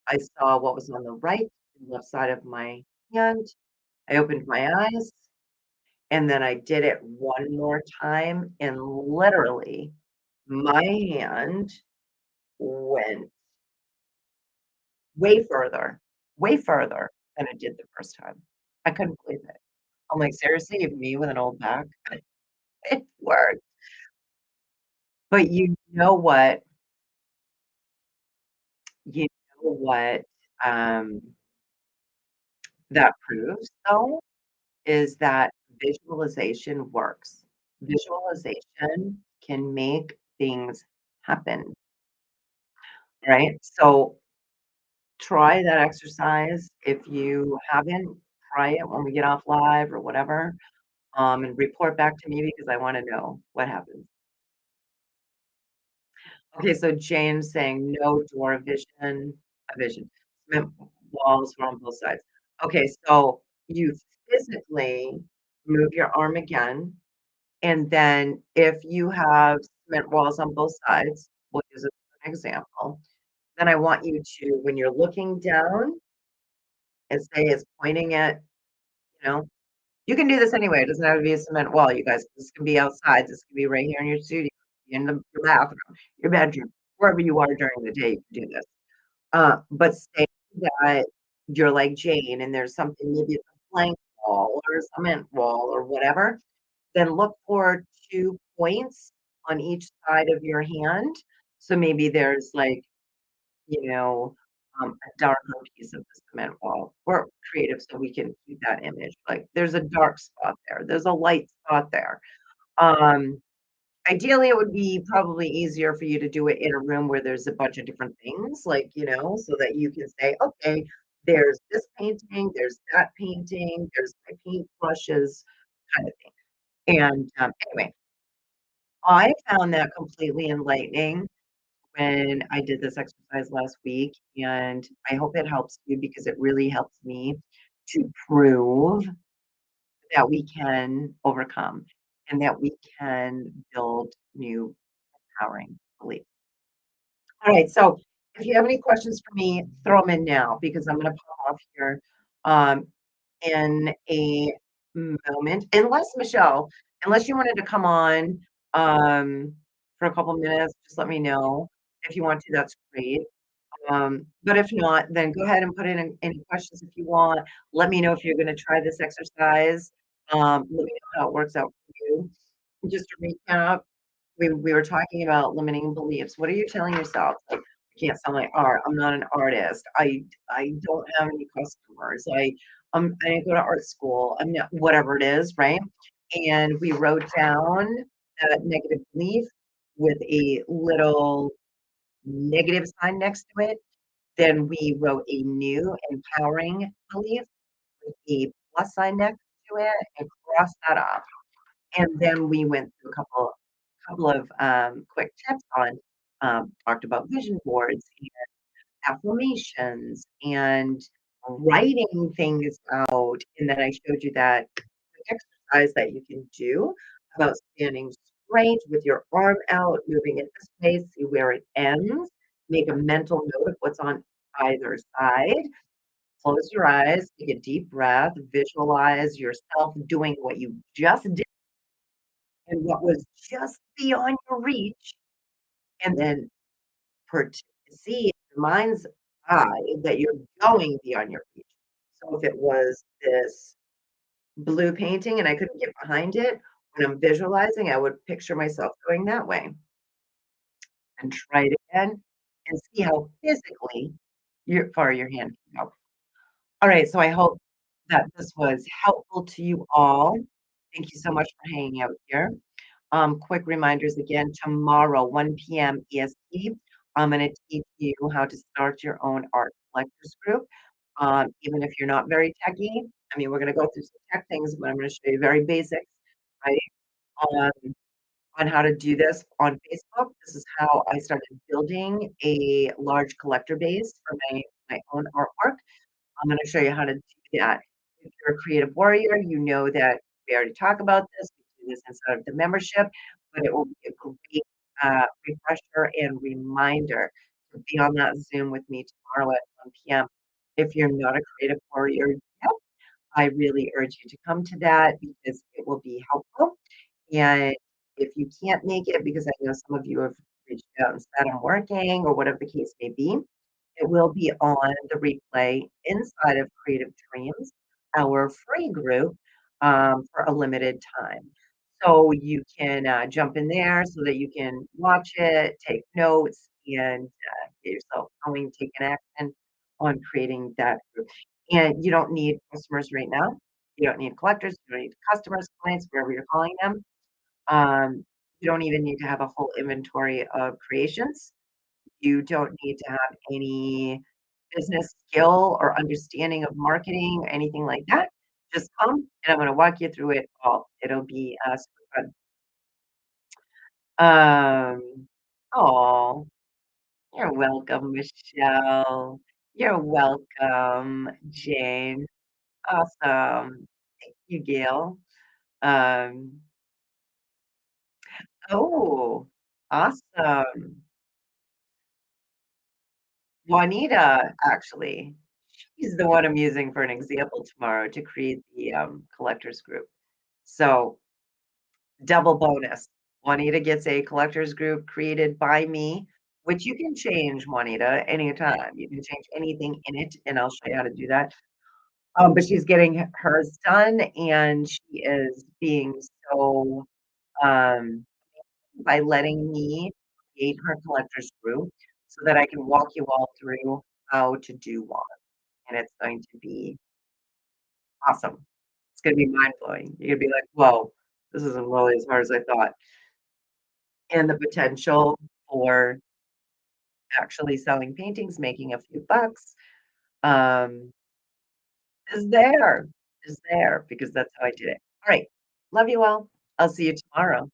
I saw what was on the right and left side of my hand, I opened my eyes, and then I did it one more time, and literally, my hand went way further than it did the first time. I couldn't believe it. I'm like, "Seriously, me with an old back?" It worked. But you know what, um, that proves, though, is that visualization works. Visualization can make things happen, right? So, try that exercise. If you haven't, try it when we get off live or whatever, and report back to me because I wanna know what happens. Okay, so Jane's saying no door vision, a vision. Cement walls were on both sides. Okay, so you physically move your arm again, and then if you have cement walls on both sides, we'll use it for an example, then I want you to, when you're looking down and say it's pointing at, you know, you can do this anyway. It doesn't have to be a cement wall, you guys. This can be outside. This can be right here in your studio, in your bathroom, your bedroom, wherever you are during the day, you can do this. But say that you're like Jane and there's something, maybe it's a blank wall or a cement wall or whatever, then look for 2 points on each side of your hand. So maybe there's like, you know, a darker piece of the cement wall. We're creative, so we can keep that image. Like there's a dark spot there, there's a light spot there. Um, Ideally, it would be probably easier for you to do it in a room where there's a bunch of different things, like, so that you can say, okay, there's this painting, there's that painting, there's my paintbrushes, kind of thing. And anyway, I found that completely enlightening when I did this exercise last week, and I hope it helps you because it really helps me to prove that we can overcome and that we can build new empowering beliefs. All right, so if you have any questions for me, throw them in now because I'm gonna pop off here, um, in a moment. Unless you wanted to come on, for a couple minutes, just let me know. If you want to, that's great. But if not, then go ahead and put in any questions if you want. Let me know if you're gonna try this exercise. Let me know how it works out for you. Just to recap, we were talking about limiting beliefs. What are you telling yourself? Like, I can't sell my art. I'm not an artist. I don't have any customers. I didn't go to art school. I'm not whatever it is, right? And we wrote down that negative belief with a little negative sign next to it. Then we wrote a new empowering belief with a plus sign next to it and crossed that off. And then we went through a couple of quick tips on talked about vision boards and affirmations and writing things out. And then I showed you that exercise that you can do about standing straight with your arm out, moving it this way, see where it ends, make a mental note of what's on either side, Close your eyes, take a deep breath, visualize yourself doing what you just did and what was just beyond your reach, and then pert see in your mind's eye that you're going beyond your reach. So if it was this blue painting and I couldn't get behind it, when I'm visualizing, I would picture myself going that way and try it again and see how physically far your hand can go. All right, so I hope that this was helpful to you all. Thank you so much for hanging out here. Quick reminders again, tomorrow, 1 p.m. EST, I'm going to teach you how to start your own art collectors group. Even if you're not very techy, I mean, we're going to go through some tech things, but I'm going to show you very basics, right? On on how to do this on Facebook. This is how I started building a large collector base for my own artwork. I'm gonna show you how to do that. If you're a creative warrior, you know that we already talked about this. We do this inside of the membership, but it will be a great refresher and reminder to be on that Zoom with me tomorrow at 1 p.m. If you're not a creative warrior yet, I really urge you to come to that because it will be helpful. And if you can't make it, because I know some of you have reached out and said I'm working or whatever the case may be, it will be on the replay inside of Creative Dreams, our free group, for a limited time. So you can jump in there so that you can watch it, take notes, and get yourself going, take an action on creating that group. And you don't need customers right now. You don't need collectors. You don't need customers, clients, wherever you're calling them. You don't even need to have a whole inventory of creations. You don't need to have any business skill or understanding of marketing or anything like that. Just come and I'm going to walk you through it all. It'll be super fun. Oh, you're welcome, Michelle. You're welcome, Jane. Awesome. Thank you, Gail. Um, oh, awesome. Juanita, actually, she's the one I'm using for an example tomorrow to create the collectors group. So, double bonus. Juanita gets a collectors group created by me, which you can change, Juanita, anytime. You can change anything in it, and I'll show you how to do that. But she's getting hers done, and she is being so um, by letting me create her collectors group so that I can walk you all through how to do one. And it's going to be awesome. It's gonna be mind blowing. You're gonna be like, "Whoa, this isn't really as hard as I thought." And the potential for actually selling paintings, making a few bucks, um, is there, is there because that's how I did it. All right. Love you all. I'll see you tomorrow.